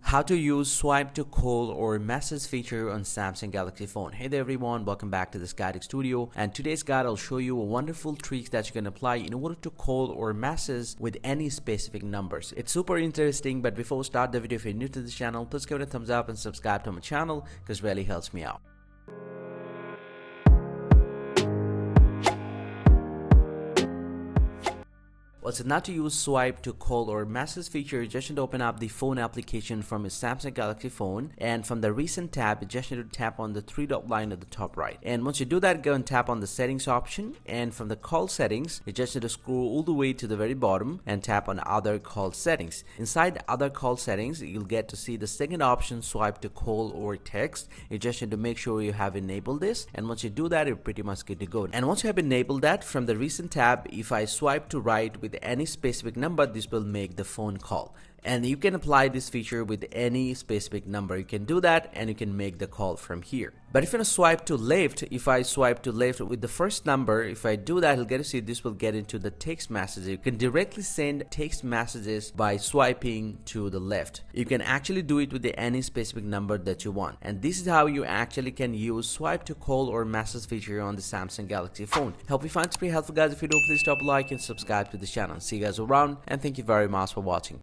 How to use swipe to call or message feature on Samsung Galaxy phone. Hey there everyone, welcome back to this Guiding Studio, and today's guide I'll show you a wonderful trick that you can apply in order to call or message with any specific numbers. It's super interesting, but before we start the video, if you're new to the channel, please give it a thumbs up and subscribe to my channel because it really helps me out. So now to use swipe to call or message feature, you just need to open up the phone application from your Samsung Galaxy phone, and from the recent tab you just need to tap on the three dot line at the top right, and once you do that, go and tap on the settings option, and from the call settings you just need to scroll all the way to the very bottom and tap on other call settings. Inside other call settings you'll get to see the second option, swipe to call or text. You just need to make sure you have enabled this, and once you do that, you're pretty much good to go. And once you have enabled that, from the recent tab, if I swipe to right with any specific number, this will make the phone call. And you can apply this feature with any specific number. You can do that and you can make the call from here. But if you swipe to left, if I swipe to left with the first number, if I do that, you'll get to see this will get into the text messages. You can directly send text messages by swiping to the left. You can actually do it with any specific number that you want. And this is how you actually can use swipe to call or message feature on the Samsung Galaxy phone. Hope you find it pretty helpful, guys. If you do, please drop a like and subscribe to the channel. See you guys around, and thank you very much for watching.